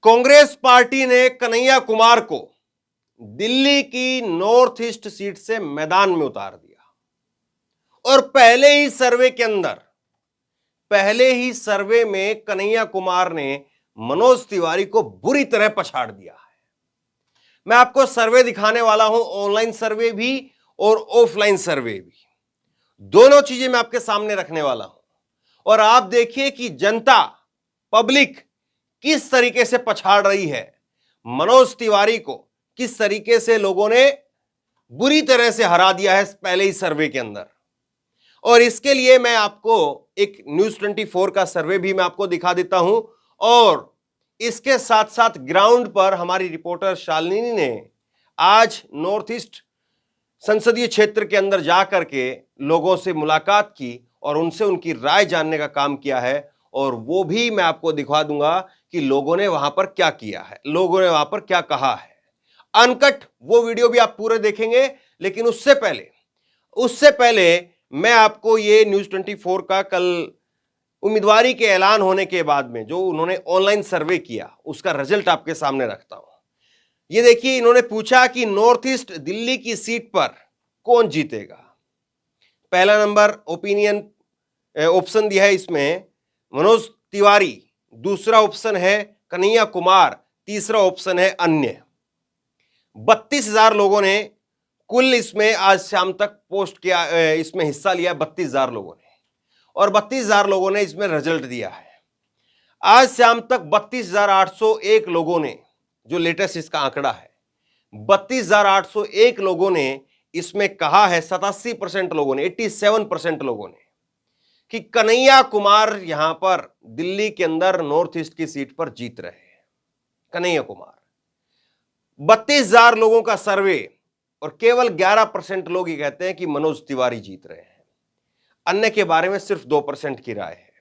Congress party ने कन्हैया कुमार को दिल्ली की नॉर्थ ईस्ट सीट से मैदान में उतार दिया और पहले ही सर्वे में कन्हैया कुमार ने मनोज तिवारी को बुरी तरह पछाड़ दिया है। मैं आपको सर्वे दिखाने वाला हूं, ऑनलाइन सर्वे भी और ऑफलाइन सर्वे भी, दोनों चीजें मैं आपके सामने रखने वाला हूं और आप देखिए कि जनता, पब्लिक किस तरीके से पछाड़ रही है मनोज तिवारी को, किस तरीके से लोगों ने बुरी तरह से हरा दिया है पहले ही सर्वे के अंदर। और इसके लिए मैं आपको एक न्यूज 24 का सर्वे भी मैं आपको दिखा देता हूं और इसके साथ साथ ग्राउंड पर हमारी रिपोर्टर शालिनी ने आज नॉर्थ ईस्ट संसदीय क्षेत्र के अंदर जाकर के लोगों से मुलाकात की और उनसे उनकी राय जानने का काम किया है और वो भी मैं आपको दिखा दूंगा कि लोगों ने वहां पर क्या किया है, लोगों ने वहां पर क्या कहा है। अनकट वो वीडियो भी आप पूरे देखेंगे, लेकिन उससे पहले मैं आपको ये न्यूज 24 का कल उम्मीदवारी के ऐलान होने के बाद में जो उन्होंने ऑनलाइन सर्वे किया उसका रिजल्ट आपके सामने रखता हूं। ये देखिए, इन्होंने पूछा कि नॉर्थ ईस्ट दिल्ली की सीट पर कौन जीतेगा। पहला नंबर ओपिनियन ऑप्शन दिया है इसमें मनोज तिवारी, दूसरा ऑप्शन है कन्हैया कुमार, तीसरा ऑप्शन है अन्य। 32,000 लोगों ने कुल इसमें आज शाम तक पोस्ट किया, इसमें हिस्सा लिया 32,000 लोगों ने और 32,000 लोगों ने इसमें रिजल्ट दिया है। आज शाम तक 32,801 लोगों ने, जो लेटेस्ट इसका आंकड़ा है, 32,801 लोगों ने इसमें कहा है, 87% लोगों ने, 87% लोगों ने कि कन्हैया कुमार यहां पर दिल्ली के अंदर नॉर्थ ईस्ट की सीट पर जीत रहे हैं। कन्हैया कुमार, 32,000 लोगों का सर्वे और केवल 11% लोग ये कहते हैं कि मनोज तिवारी जीत रहे हैं। अन्य के बारे में सिर्फ 2% की राय है।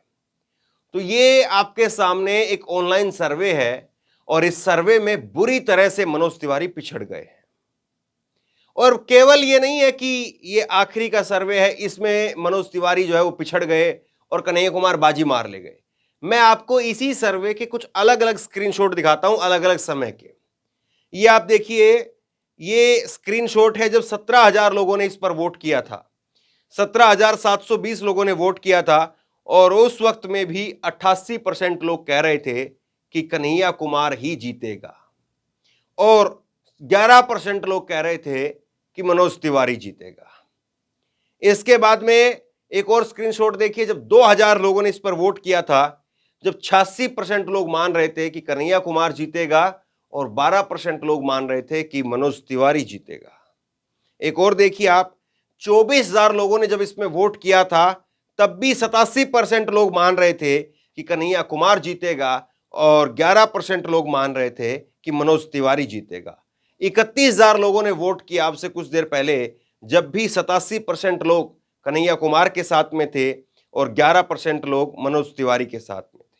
तो ये आपके सामने एक ऑनलाइन सर्वे है और इस सर्वे में बुरी तरह से मनोज तिवारी पिछड़ गए हैं। और केवल ये नहीं है कि ये आखिरी का सर्वे है, इसमें मनोज तिवारी जो है वो पिछड़ गए और कन्हैया कुमार बाजी मार ले गए। मैं आपको इसी सर्वे के कुछ अलग अलग स्क्रीनशॉट दिखाता हूं, अलग अलग समय के। ये आप देखिए, ये स्क्रीनशॉट है जब 17,000 लोगों ने इस पर वोट किया था, 17,720 लोगों ने वोट किया था और उस वक्त में भी 88% लोग कह रहे थे कि कन्हैया कुमार ही जीतेगा और 11% लोग कह रहे थे कि मनोज तिवारी जीतेगा। इसके बाद में एक और स्क्रीनशॉट देखिए, जब 2,000 लोगों ने इस पर वोट किया था, जब 86% लोग मान रहे थे कि कन्हैया कुमार जीतेगा और 12% लोग मान रहे थे कि मनोज तिवारी जीतेगा। एक और देखिए आप, 24,000 लोगों ने जब इसमें वोट किया था तब भी 87% लोग मान रहे थे कि कन्हैया कुमार जीतेगा और 11% लोग मान रहे थे कि मनोज तिवारी जीतेगा। 31,000 लोगों ने वोट किया आपसे कुछ देर पहले, जब भी 87% लोग कन्हैया कुमार के साथ में थे और 11% लोग मनोज तिवारी के साथ में थे।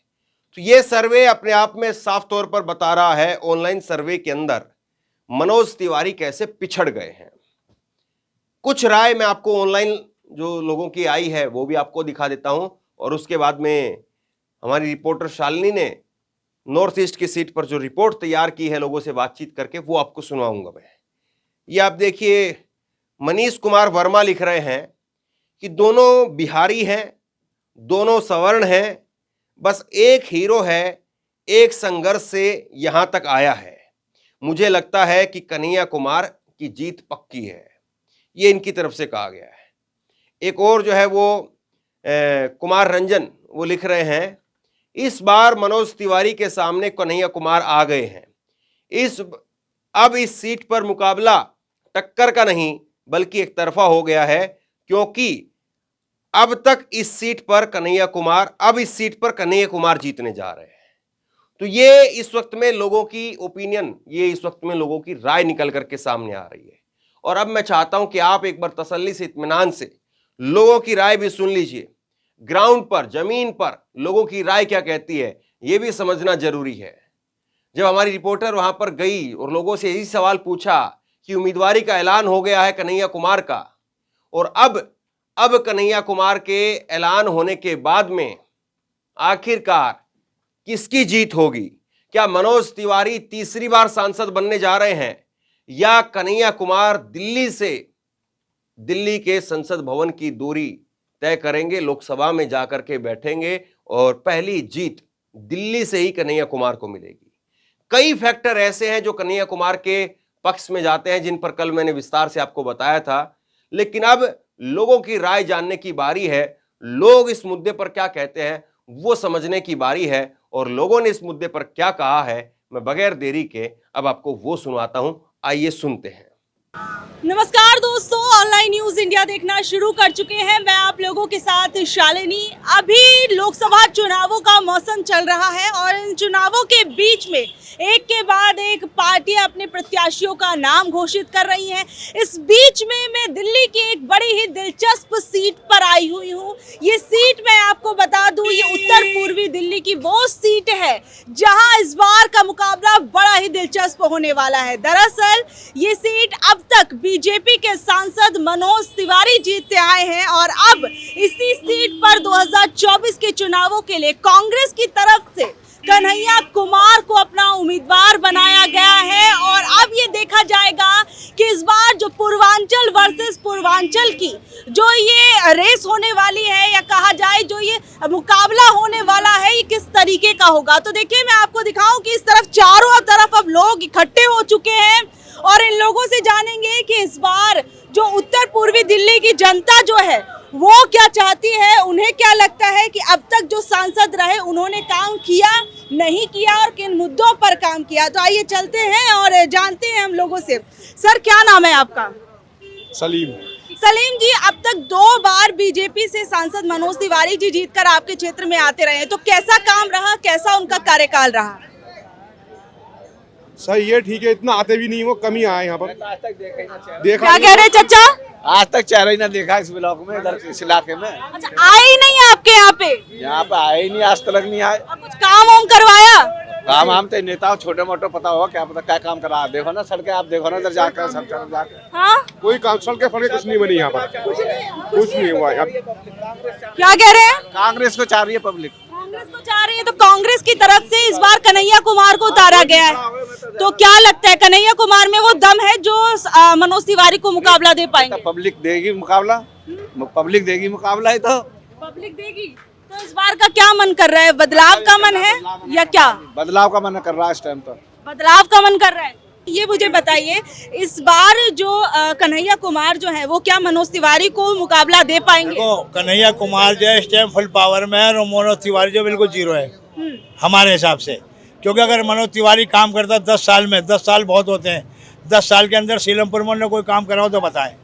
तो ये सर्वे अपने आप में साफ तौर पर बता रहा है, ऑनलाइन सर्वे के अंदर मनोज तिवारी कैसे पिछड़ गए हैं। कुछ राय मैं आपको ऑनलाइन जो लोगों की आई है वो भी आपको दिखा देता हूं और उसके बाद में हमारी रिपोर्टर शालिनी ने नॉर्थ ईस्ट की सीट पर जो रिपोर्ट तैयार की है लोगों से बातचीत करके, वो आपको सुनाऊंगा मैं। ये आप देखिए, मनीष कुमार वर्मा लिख रहे हैं कि दोनों बिहारी हैं, दोनों सवर्ण हैं, बस एक हीरो है, एक संघर्ष से यहां तक आया है। मुझे लगता है कि कन्हैया कुमार की जीत पक्की है, ये इनकी तरफ से कहा गया है। एक और जो है वो कुमार रंजन, वो लिख रहे हैं, इस बार मनोज तिवारी के सामने कन्हैया कुमार आ गए हैं। अब इस सीट पर मुकाबला टक्कर का नहीं बल्कि एक तरफा हो गया है, क्योंकि अब इस सीट पर कन्हैया कुमार जीतने जा रहे हैं। तो ये इस वक्त में लोगों की ओपिनियन, ये इस वक्त में लोगों की राय निकल करके सामने आ रही है। और अब मैं चाहता हूं कि आप एक बार तसल्ली से, इत्मीनान से लोगों की राय भी सुन लीजिए। ग्राउंड पर, जमीन पर लोगों की राय क्या कहती है, यह भी समझना जरूरी है। जब हमारी रिपोर्टर वहां पर गई और लोगों से यही सवाल पूछा कि उम्मीदवारी का ऐलान हो गया है कन्हैया कुमार का, और अब कन्हैया कुमार के ऐलान होने के बाद में आखिरकार किसकी जीत होगी, क्या मनोज तिवारी तीसरी बार सांसद बनने जा रहे हैं या कन्हैया कुमार दिल्ली के संसद भवन की दूरी तय करेंगे, लोकसभा में जाकर के बैठेंगे और पहली जीत दिल्ली से ही कन्हैया कुमार को मिलेगी। कई फैक्टर ऐसे हैं जो कन्हैया कुमार के पक्ष में जाते हैं, जिन पर कल मैंने विस्तार से आपको बताया था। लेकिन अब लोगों की राय जानने की बारी है, लोग इस मुद्दे पर क्या कहते हैं वो समझने की बारी है, और लोगों ने इस मुद्दे पर क्या कहा है मैं बगैर देरी के अब आपको वो सुनाता हूं। आइए सुनते हैं। नमस्कार दोस्तों, ऑनलाइन न्यूज इंडिया देखना शुरू कर चुके हैं। मैं आप लोगों के साथ शालिनी। अभी लोकसभा चुनावों का मौसम चल रहा है और इन चुनावों के बीच में एक के बाद एक पार्टियां अपने प्रत्याशियों का नाम घोषित कर रही हैं। इस बीच में मैं दिल्ली की एक बड़ी ही दिलचस्प सीट पर आई हुई हूँ। ये सीट मैं आपको बता दूं, ये उत्तर पूर्वी दिल्ली की वो सीट है जहां इस बार का मुकाबला बड़ा ही दिलचस्प होने वाला है। दरअसल ये सीट अब तक बीजेपी के सांसद मनोज तिवारी जीतते आए हैं और अब इसी सीट पर 2024 के चुनावों के लिए कांग्रेस की तरफ से कन्हैया कुमार को अपना उम्मीदवार बनाया गया है। और अब ये देखा जाएगा कि इस बार जो पूर्वांचल वर्सेस पूर्वांचल की जो ये रेस होने वाली है, या कहा जाए जो ये मुकाबला होने वाला है, ये किस तरीके का होगा। तो देखिए मैं आपको दिखाऊं कि इस तरफ चारों तरफ अब लोग इकट्ठे हो चुके हैं और इन लोगों से जानेंगे कि इस बार जो उत्तर पूर्वी दिल्ली की जनता जो है वो क्या चाहती है, उन्हें क्या लगता है कि अब तक जो सांसद रहे उन्होंने काम किया नहीं किया और किन मुद्दों पर काम किया। तो आइए चलते हैं और जानते हैं हम लोगों से। सर क्या नाम है आपका? सलीम। सलीम जी, अब तक 2 बार बीजेपी से सांसद मनोज तिवारी जी जीतकर आपके क्षेत्र में आते रहे, तो कैसा काम रहा, कैसा उनका कार्यकाल रहा? सही है, ठीक है, इतना आते भी नहीं, वो कम ही आए यहाँ पर। देखा क्या कह रहे चाचा? आज तक चेहरा ही ना देखा इस ब्लॉक में, इधर इस इलाके में। अच्छा, आए ही नहीं आपके यहाँ पे? यहाँ पे आए ही नहीं, आज तक नहीं आए। कुछ काम वाम करवाया? काम हम तो नेता छोटे मोटे पता होगा, क्या पता क्या काम करा। देखो ना सड़कें, आप देखो ना इधर जाकर सब तरफ जाकर। हाँ, कोई काम सड़कें फड़के कुछ नहीं बनी यहाँ पर, कुछ नहीं हुआ। अब क्या कह रहे हैं? कांग्रेस को चाह रही है पब्लिक, कांग्रेस को चाह रही है, तो कांग्रेस की तरफ से इस बार कन्हैया कुमार को उतारा गया है। तो क्या लगता है कन्हैया कुमार में वो दम है जो मनोज तिवारी को मुकाबला दे पाएंगे? पब्लिक देगी मुकाबला, पब्लिक देगी मुकाबला है तो पब्लिक देगी। तो इस बार का क्या मन कर रहा है? बदलाव का मन है या क्या? बदलाव का मन कर रहा है इस टाइम तो। बदलाव का मन कर रहा है। ये मुझे बताइए, इस बार जो कन्हैया कुमार जो है वो क्या मनोज तिवारी को मुकाबला दे पाएंगे? तो कन्हैया कुमार जो है इस टाइम फुल पावर में है और मनोज तिवारी जो बिल्कुल जीरो है हमारे हिसाब से। क्योंकि अगर मनोज तिवारी काम करता 10 साल में, 10 साल बहुत होते हैं, 10 साल के अंदर सीलमपुर में उन्होंने कोई काम कराओ तो बताए,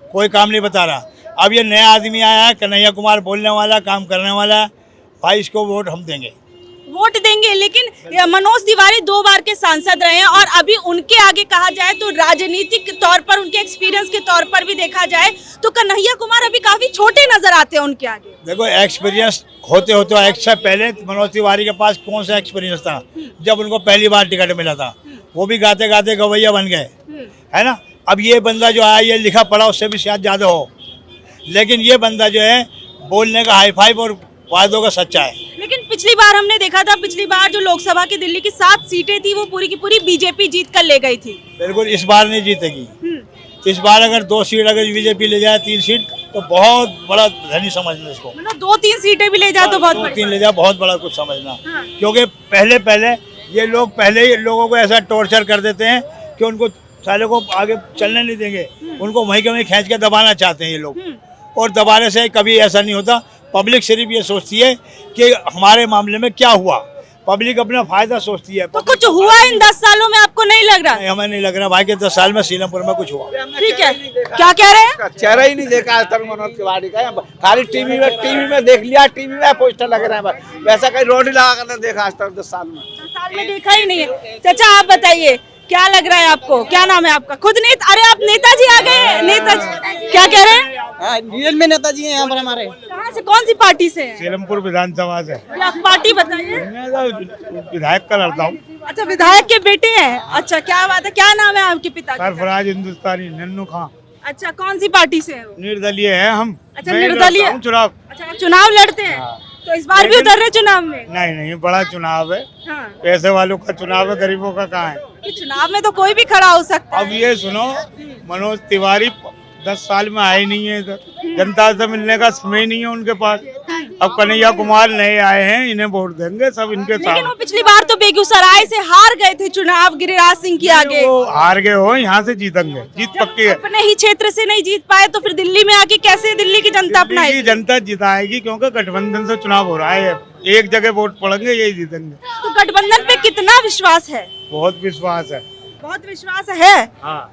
कोई काम नहीं बता रहा। अब ये नया आदमी आया है कन्हैया कुमार, बोलने वाला, काम करने वाला, भाई इसको वोट हम देंगे। वोट देंगे, लेकिन मनोज तिवारी 2 बार के सांसद रहे हैं और अभी उनके आगे कहा जाए तो राजनीतिक तौर पर, उनके एक्सपीरियंस के तौर पर भी देखा जाए तो कन्हैया कुमार अभी काफी छोटे नजर आते हैं उनके आगे। देखो एक्सपीरियंस होते होते एक से पहले मनोज तिवारी के पास कौन सा एक्सपीरियंस था जब उनको पहली बार टिकट मिला था, वो भी गाते गाते गवैया बन गए, है ना। अब ये बंदा जो आया ये लिखा पढ़ा उससे भी शायद ज्यादा हो, लेकिन ये बंदा जो है बोलने का हाई फाइव और वादों का सच्चा है। लेकिन पिछली बार हमने देखा था, पिछली बार जो लोकसभा की दिल्ली की 7 सीटें थी वो पूरी की पूरी बीजेपी जीत कर ले गई थी। बिल्कुल इस बार नहीं जीतेगी। इस बार अगर 2 सीट अगर बीजेपी ले जाए, 3 सीट तो बहुत बड़ा धनी समझना इसको। मतलब 2-3 सीटें भी ले जाए तो बहुत 2-3 ले जाए बहुत बड़ा कुछ समझना। क्योंकि पहले ये लोग पहले ही लोगों को ऐसा टॉर्चर कर देते हैं कि उनको साले को आगे चलने नहीं देंगे, उनको वहीं के वहीं खींच के दबाना चाहते हैं ये लोग। और दबाने से कभी ऐसा नहीं होता। पब्लिक सिर्फ ये सोचती है कि हमारे मामले में क्या हुआ, पब्लिक अपना फायदा सोचती है। तो कुछ हुआ इन 10 सालों में आपको नहीं लग रहा? नहीं, हमें नहीं लग रहा भाई कि 10 साल में सीलमपुर में कुछ हुआ। ठीक है, क्या कह रहे हैं? चेहरा ही नहीं देखा आज तक मनोज तिवारी का, खाली टीवी में देख लिया, टीवी में पोस्टर लग रहे हैं, वैसा कहीं रोड ही लगा कर नहीं देखा आज तक 10 साल में। 10 साल में देखा ही नहीं है। चाचा आप बताइए क्या लग रहा है आपको? क्या नाम है आपका? खुद नेता? अरे आप नेताजी आ गए। नेताजी क्या कह रहे हैं? रियल में नेताजी हैं यहाँ पर हमारे। कहाँ से, कौन सी पार्टी से हैं? सीलमपुर विधानसभा से। आप पार्टी बताइए। मैं तो विधायक का लड़ता हूँ। अच्छा, विधायक के बेटे हैं। अच्छा, क्या बात है। क्या नाम है आपके पिता का? सरफराज हिंदुस्तानी नन्नू खां। अच्छा, कौन सी पार्टी से है वो? निर्दलीय है हम। अच्छा, निर्दलीय। चुनाव। अच्छा, आप चुनाव लड़ते हैं। तो इस बार भी उतर रहे चुनाव में? नहीं नहीं, बड़ा चुनाव है, हाँ। पैसे वालों का चुनाव है, गरीबों का कहाँ है। कि चुनाव में तो कोई भी खड़ा हो सकता अब है। ये सुनो, मनोज तिवारी 10 साल में आए नहीं है इधर, जनता से मिलने का समय नहीं है उनके पास। अब कन्हैया कुमार नए आए हैं, इन्हें वोट देंगे सब इनके लेकिन साथ। वो पिछली बार तो बेगूसराय से हार गए थे चुनाव गिरिराज सिंह के आगे। वो हार गए हो, यहाँ से जीतेंगे, जीत पक्की है। अपने ही क्षेत्र से नहीं जीत पाए तो फिर दिल्ली में आके कैसे दिल्ली की जनता दिल्ली की अपनाएगी? जनता जिताएगी, क्योंकि गठबंधन से चुनाव हो रहा है, एक जगह वोट पड़ेंगे, यही जीतेंगे। तो गठबंधन पे कितना विश्वास है? बहुत विश्वास है। बहुत विश्वास है।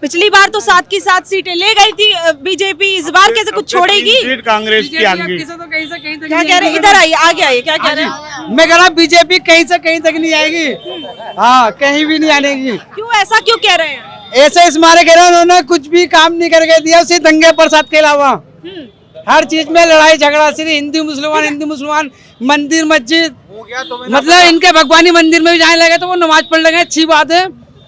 पिछली बार तो 7 की 7 सीटें ले गई थी बीजेपी, इस बार कैसे कुछ छोड़ेगी? सीट कांग्रेस की आएंगी। क्या कह रहे हैं? इधर आइए, आगे आइए, क्या कह रहे हैं? मैं कह रहा बीजेपी कहीं से कहीं तक नहीं आएगी। हाँ, कहीं भी नहीं आनेगी। क्यों ऐसा क्यों कह रहे हैं? ऐसे इस मारे कह रहे हैं, उन्होंने कुछ भी काम नहीं करके दिया, उसी दंगे प्रसाद के अलावा हर चीज में लड़ाई झगड़ा, सिर्फ हिंदू मुसलमान, मंदिर मस्जिद, मतलब इनके भगवानी मंदिर में भी जाने लगे तो वो नमाज पढ़ लगे, अच्छी बात है।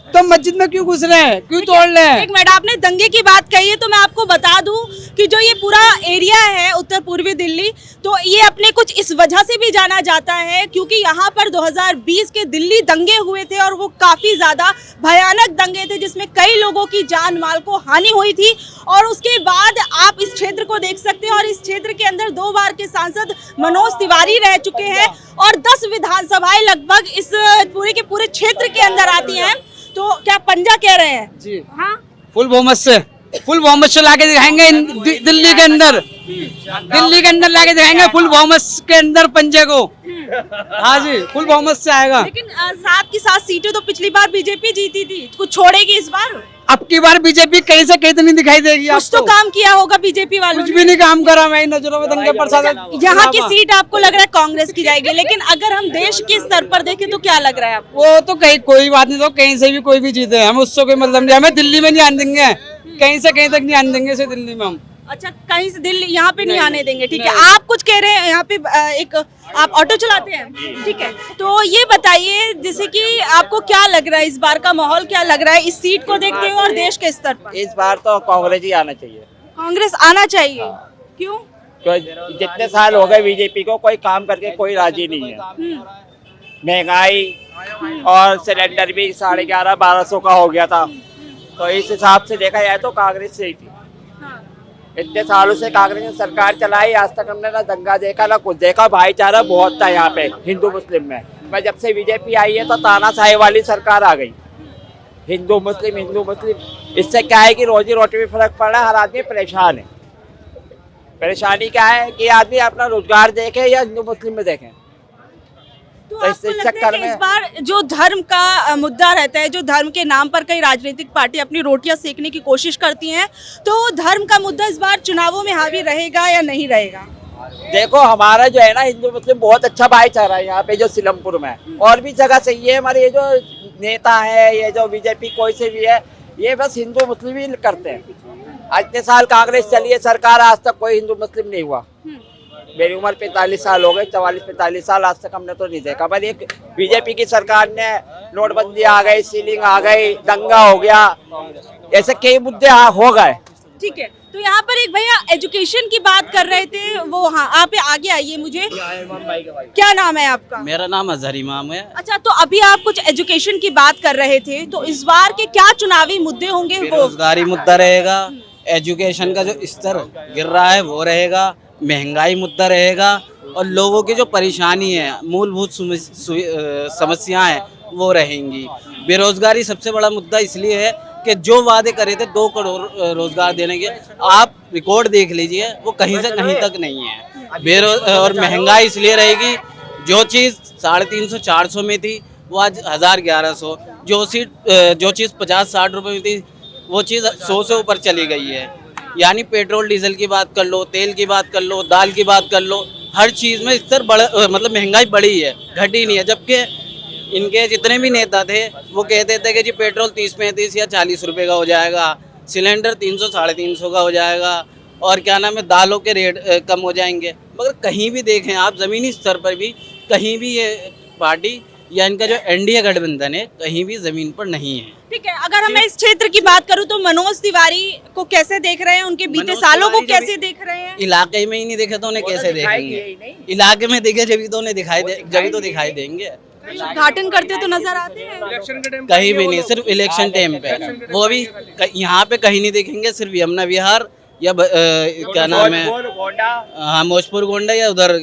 तो मस्जिद में क्यों घुस रहे हैं, क्यों तोड़ रहे हैं? एक मिनट, आपने दंगे की बात कही है तो मैं आपको बता दूं कि जो ये पूरा एरिया है उत्तर पूर्वी दिल्ली, तो ये अपने कुछ इस वजह से भी जाना जाता है क्योंकि यहाँ पर 2020 के दिल्ली दंगे हुए थे और वो काफ़ी ज़्यादा भयानक दंगे थे जिसमें कई लोगों की जान माल को हानि हुई थी। और उसके बाद आप इस क्षेत्र को देख सकते हैं और इस क्षेत्र के अंदर 2 बार के सांसद मनोज तिवारी रह चुके हैं और 10 विधानसभाएं लगभग इस पूरे के पूरे क्षेत्र के अंदर आती हैं। तो क्या पंजा कह रहे हैं? जी हाँ, फुल बहुमत से लाके दिखाएंगे दिल्ली के अंदर लाके दिखाएंगे फुल बहुमत के अंदर पंजे को। हाँ जी, फुल बहुमत से आएगा। लेकिन 7 की 7 सीटें तो पिछली बार बीजेपी जीती थी, कुछ छोड़ेगी इस बार? अब की बार बीजेपी कहीं से कहीं तो नहीं दिखाई देगी। कुछ तो काम किया होगा बीजेपी वालों कुछ ने। भी नहीं काम करा, मैं नजरों में दंगे प्रसाद। यहाँ की सीट आपको लग रहा है कांग्रेस की जाएगी, लेकिन अगर हम देश के स्तर पर देखें तो क्या लग रहा है आपको? वो तो कहीं कोई बात नहीं, तो कहीं से भी कोई भी जीते, हम उससे कोई मतलब नहीं। हमें दिल्ली में नहीं आने देंगे, कहीं से कहीं तक नहीं आने देंगे इसे दिल्ली में हम। अच्छा, कहीं से दिल्ली यहाँ पे नहीं आने देंगे, ठीक है। आप कुछ कह रहे हैं यहाँ पे एक आप ऑटो चलाते हैं, ठीक है, तो ये बताइए जैसे कि आपको क्या लग रहा है, इस बार का माहौल क्या लग रहा है इस सीट को देखते हुए और देश के स्तर पर? इस बार तो कांग्रेस ही आना चाहिए। कांग्रेस आना चाहिए, क्यों? जितने साल हो गए बीजेपी को, कोई काम करके कोई राजी नहीं है। महंगाई और सिलेंडर भी 11,500-1200 का हो गया था, तो इस हिसाब से देखा जाए तो कांग्रेस से ही थी। इतने सालों से कांग्रेस ने सरकार चलाई, आज तक हमने ना दंगा देखा ना कुछ देखा। भाईचारा बहुत था यहाँ पे हिंदू मुस्लिम में। मैं जब से बीजेपी आई है तो तानाशाही वाली सरकार आ गई, हिंदू मुस्लिम। इससे क्या है कि रोजी रोटी में फर्क पड़ रहा है, हर आदमी परेशान है। परेशानी क्या है कि आदमी अपना रोजगार देखे या हिंदू मुस्लिम में देखें। तो तो आपको इस लगता है चक्कर कि में इस बार जो धर्म का मुद्दा रहता है, जो धर्म के नाम पर कई राजनीतिक पार्टी अपनी रोटियां सेकने की कोशिश करती हैं, तो धर्म का मुद्दा इस बार चुनावों में हावी रहेगा या नहीं रहेगा? देखो, हमारा जो है ना हिंदू मुस्लिम बहुत अच्छा भाईचारा है यहाँ पे जो सीलमपुर में है, और भी जगह सही है। हमारे ये जो नेता है, ये जो बीजेपी कोई से भी है, ये बस हिंदू मुस्लिम ही करते हैं। इतने साल कांग्रेस चली है सरकार, आज तक कोई हिंदू मुस्लिम नहीं हुआ। मेरी उम्र 45 साल हो गई, 44-45 साल, आज तक हमने तो नहीं देखा। पर एक बीजेपी की सरकार ने नोटबंदी आ गई, सीलिंग आ गई, दंगा हो गया, ऐसे कई मुद्दे हो गए। ठीक है, तो यहाँ पर एक भैया एजुकेशन की बात कर रहे थे, वो हाँ आप आगे आइए। मुझे क्या नाम है आपका? मेरा नाम अजहर इमाम है। अच्छा, तो अभी आप कुछ एजुकेशन की बात कर रहे थे, तो इस बार के क्या चुनावी मुद्दे होंगे? वो बेरोजगारी मुद्दा रहेगा, एजुकेशन का जो स्तर गिर रहा है वो रहेगा, महंगाई मुद्दा रहेगा, और लोगों की जो परेशानी है, मूलभूत समस्याएं हैं वो रहेंगी। बेरोजगारी सबसे बड़ा मुद्दा इसलिए है कि जो वादे करे थे 2 करोड़ रोजगार देने के, आप रिकॉर्ड देख लीजिए वो कहीं से कहीं तक नहीं है। और महंगाई इसलिए रहेगी, जो चीज़ 350-400 में थी वो आज 1000-1100, जो चीज़ 50-60 रुपये में थी वो चीज़ 100 से ऊपर चली गई है। यानी पेट्रोल डीजल की बात कर लो, तेल की बात कर लो, दाल की बात कर लो, हर चीज़ में स्तर मतलब महंगाई बढ़ी है, घटी नहीं है। जबकि इनके जितने भी नेता थे वो कहते थे कि जी पेट्रोल 30-35 या 40 रुपये का हो जाएगा, सिलेंडर 300-350 का हो जाएगा, और क्या नाम है, दालों के रेट कम हो जाएंगे। मगर कहीं भी देखें आप, ज़मीनी स्तर पर भी कहीं भी ये पार्टी या इनका जो एनडीए गठबंधन है कहीं भी जमीन पर नहीं है। ठीक है, अगर हम इस क्षेत्र की बात करूं तो मनोज तिवारी को कैसे देख रहे हैं, उनके बीते मनोज सालों को तिवारी कैसे देख रहे हैं? इलाके में ही नहीं देखे तो उन्हें कैसे देखेंगे? इलाके में देखे जब तो उन्हें जब तो दिखाई देंगे। उद्घाटन करते तो नजर आते हैं? कहीं भी नहीं, सिर्फ इलेक्शन टाइम पे, वो भी यहाँ पे कहीं नहीं देखेंगे, सिर्फ यमुना विहार या क्या नाम है, हाँ मोजपुर गोंडा या उधर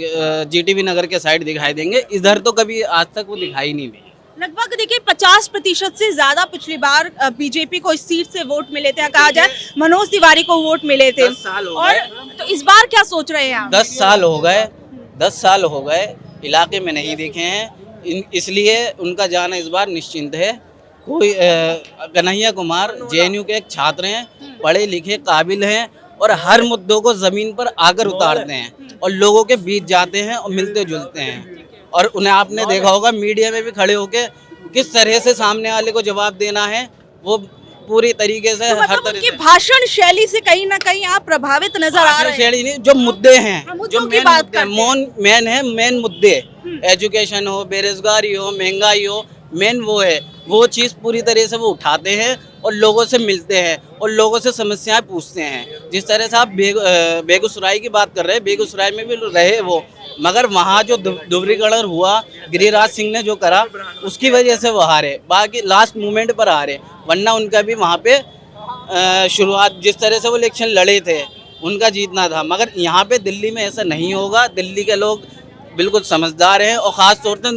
जीटीबी नगर के साइड दिखाई देंगे। इधर तो कभी आज तक वो दिखाई नहीं दी। लगभग देखिए 50% से ज्यादा पिछली बार बीजेपी को इस सीट से वोट मिले थे, कहा जाए मनोज तिवारी को वोट मिले थे। 10 साल हो और तो इस बार क्या सोच रहे हैं आप? 10 साल हो गए, 10 साल हो गए, इलाके में नहीं देखे हैं, इसलिए उनका जाना इस बार निश्चिंत है। कोई कन्हैया कुमार जेएनयू के एक छात्र हैं, पढ़े लिखे काबिल हैं और हर मुद्दों को जमीन पर आकर उतारते हैं और लोगों के बीच जाते हैं और मिलते जुलते हैं। और उन्हें आपने देखा होगा मीडिया में भी खड़े होके किस तरह से सामने वाले को जवाब देना है, वो पूरी तरीके से तो हर मतलब तरह उनकी से। भाषण शैली से कहीं ना कहीं आप प्रभावित नजर आ रहे हैं? शैली नहीं, जो मुद्दे हैं, हम मुद्दों जो की मेन बात मुद्दे करते हैं। मेन मुद्दे, एजुकेशन हो, बेरोजगारी हो, महंगाई हो, मेन वो है, वो चीज़ पूरी तरह से वो उठाते हैं और लोगों से मिलते हैं और लोगों से समस्याएं पूछते हैं। जिस तरह से आप बेगूसराय की बात कर रहे हैं, बेगूसराय में भी रहे वो, मगर वहाँ जो दुबरीकरण हुआ, गिरिराज सिंह ने जो करा, उसकी वजह से वो हारे, बाकी लास्ट मोमेंट पर हारे, वरना उनका भी वहाँ पे शुरुआत जिस तरह से वो इलेक्शन लड़े थे उनका जीतना था। मगर यहाँ पे दिल्ली में ऐसा नहीं होगा, दिल्ली के लोग बिल्कुल समझदार हैं और ख़ास तौर से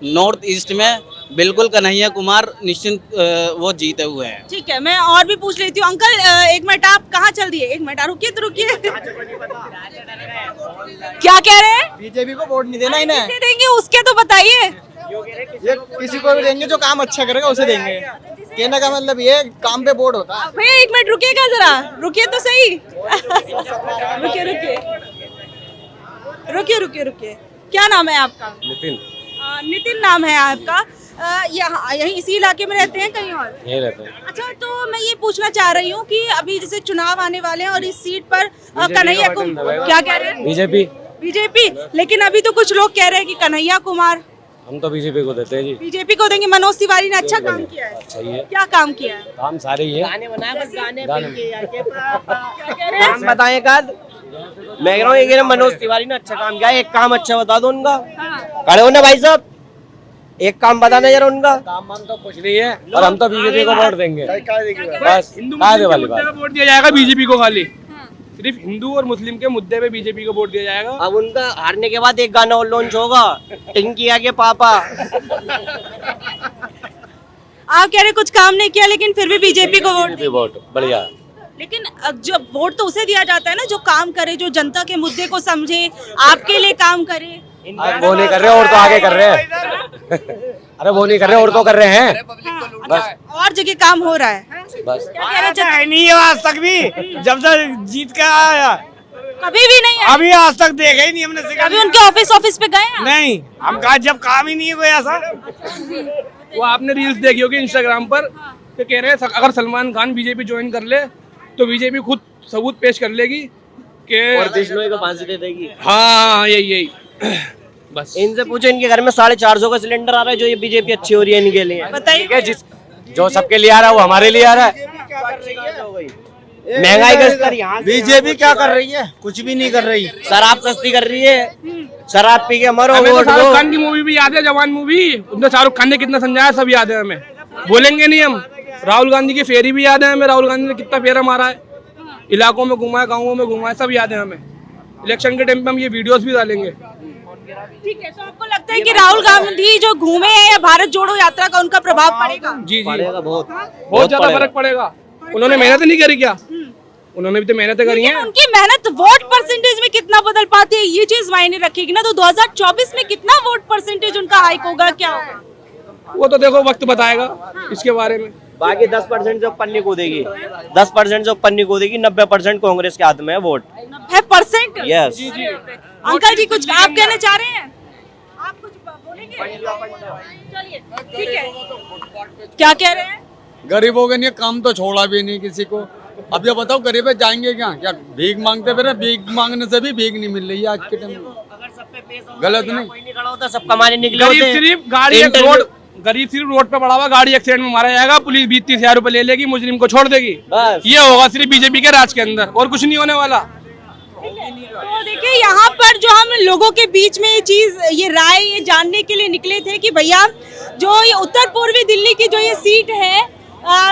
नॉर्थ ईस्ट में बिल्कुल कन्हैया कुमार निश्चिंत वो जीते हुए हैं। ठीक है, मैं और भी पूछ लेती हूँ। अंकल एक मिनट, आप कहाँ चल दिए? एक मिनट रुकिए तो रुकिए। क्या कह रहे हैं? बीजेपी को वोट नहीं देना इन्हें, किसे देंगे उसके तो बताइए। ये किसी को भी देंगे जो काम अच्छा करेगा उसे देंगे। कहने का मतलब ये काम पे वोट होता है। भैया एक मिनट रुकिएगा, जरा रुकिए तो सही। रुकिए रुकिए रुकिए रुकिए रुकिए। क्या नाम है आपका? नितिन। नितिन नाम है आपका। यहीं इसी इलाके में रहते हैं कहीं और? यहीं रहते हैं। अच्छा, तो मैं ये पूछना चाह रही हूँ कि अभी जैसे चुनाव आने वाले हैं और इस सीट पर कन्हैया कुमार, क्या कह रहे हैं? बीजेपी, लेकिन अभी तो कुछ लोग कह रहे हैं कि कन्हैया कुमार। हम तो बीजेपी को देते हैं जी। बीजेपी को देंगे। मनोज तिवारी ने अच्छा काम किया है। सही है, क्या काम किया है? काम सारे ही है। क्या कह रहे हैं? बताए काद मैं कह रहा हूँ ये मनोज तिवारी ने अच्छा काम किया है। एक काम अच्छा बता दो उनका। खड़े हो ना भाई साहब, एक काम बताना जरा उनका। काम तो कुछ नहीं है और हम तो बीजेपी को वोट देंगे बस। मुद्दे पे वोट दिया जाएगा बीजेपी को, खाली सिर्फ हिंदू और मुस्लिम के मुद्दे पे बीजेपी को वोट दिया जाएगा। अब उनका हारने के बाद एक गाना और लॉन्च होगा, टिंकिया के पापा। आप कह रहे कुछ काम नहीं किया लेकिन फिर भी बीजेपी को वोट। वोट बढ़िया। लेकिन जब वोट तो उसे दिया जाता है ना जो काम करे, जो जनता के मुद्दे को समझे, आपके लिए काम करे। वो नहीं कर रहे और तो आगे कर रहे हैं। अरे वो नहीं कर रहे और तो कर रहे हैं बस। और जगह काम हो रहा है बस। क्या कह रहे हैं? नहीं है आज तक भी, जब से जीत के आया कभी भी नहीं है। अभी आज तक देखा ही नहीं हमने। कभी उनके ऑफिस पे गए हैं? नहीं, हम कहा जब काम ही नहीं है कोई ऐसा। वो आपने रील्स देखी होगी इंस्टाग्राम पर कि कह रहे हैं अगर सलमान खान बीजेपी ज्वाइन कर ले तो बीजेपी खुद सबूत पेश कर लेगी कि बिश्नोई को फांसी दे देगी। हाँ यही बस। इनसे पूछो, इनके घर में 450 का सिलेंडर आ रहा है जो ये बीजेपी अच्छी हो रही है इनके लिए। बताइए। जो सबके लिए आ रहा है वो हमारे लिए आ रहा है। महंगाई का स्तर यहाँ बीजेपी क्या कर रही है? कुछ भी नहीं कर रही। शराब सस्ती कर रही है, शराब पी के मरो। हमें तो वोट शाहरुख दो। खान की मूवी भी याद है, जवान मूवी। उसमें शाहरुख खान ने कितना समझाया सब याद है हमें, बोलेंगे नहीं हम। राहुल गांधी की फेरी भी याद है हमें, राहुल गांधी ने कितना फेरा मारा है, इलाकों में घुमाया, गाँवों में घुमाया, सब याद है हमें। इलेक्शन के टाइम पे हम ये वीडियोस भी डालेंगे। ठीक है, तो आपको लगता है कि राहुल गांधी जो घूमे हैं या भारत जोड़ो यात्रा का उनका प्रभाव पड़ेगा? जी बहुत ज्यादा फर्क पड़ेगा। उन्होंने मेहनत नहीं करी क्या? उन्होंने भी तो मेहनत करी है। उनकी मेहनत वोट परसेंटेज में कितना बदल पाती है, ये चीज मायने रखेगी ना। तो 2024 में कितना वोट परसेंटेज उनका हाइक होगा, क्या होगा? वो तो देखो वक्त बताएगा इसके बारे में। बाकी 10% से ऊपर नहीं कूदेगी, 10% से ऊपर नहीं कूदेगी। 90% कांग्रेस के हाथ में है वोट। 90%? यस। अंकल जी कुछ आप कहना चाह रहे हैं? आप कुछ बोलेंगे? चलिए ठीक है, क्या कह रहे हैं? गरीबों के लिए काम तो छोड़ा भी नहीं किसी को। अब ये बताओ गरीब जाएंगे क्या? क्या भीख मांगते फिर? भीख मांगने से भी भीख नहीं मिल रही है आज के टाइम में। गलत नहीं। कोई नहीं खड़ा होता, सब कमाने निकले गरीब होते हैं। सिर्फ गाड़ी गरीब सिर्फ रोड पे पड़ा हुआ, गाड़ी एक्सीडेंट में मारा जाएगा, पुलिस 20-30 रुपए ले लेगी, मुजरिम को छोड़ देगी। बस। ये होगा सिर्फ बीजेपी के राज के अंदर, और कुछ नहीं होने वाला। तो देखिए यहाँ पर जो हम लोगों के बीच में ये चीज, ये राय ये जानने के लिए निकले थे कि भैया जो ये उत्तर पूर्वी दिल्ली की जो ये सीट है,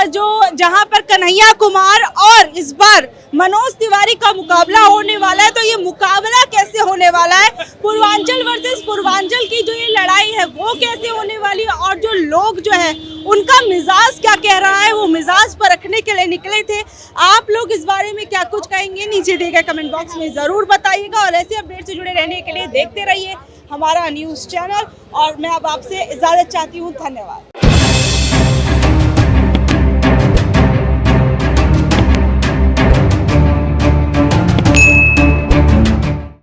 जो जहाँ पर कन्हैया कुमार और इस बार मनोज तिवारी का मुकाबला होने वाला है, तो ये मुकाबला कैसे होने वाला है, पूर्वांचल वर्सेस पूर्वांचल की जो ये लड़ाई है वो कैसे होने वाली है, और जो लोग जो है उनका मिजाज क्या कह रहा है, वो मिजाज पर रखने के लिए निकले थे। आप लोग इस बारे में क्या कुछ कहेंगे, नीचे दिए गए कमेंट बॉक्स में जरूर बताइएगा, और ऐसे अपडेट से जुड़े रहने के लिए देखते रहिए हमारा न्यूज चैनल, और मैं अब आपसे इजाजत चाहती हूँ। धन्यवाद।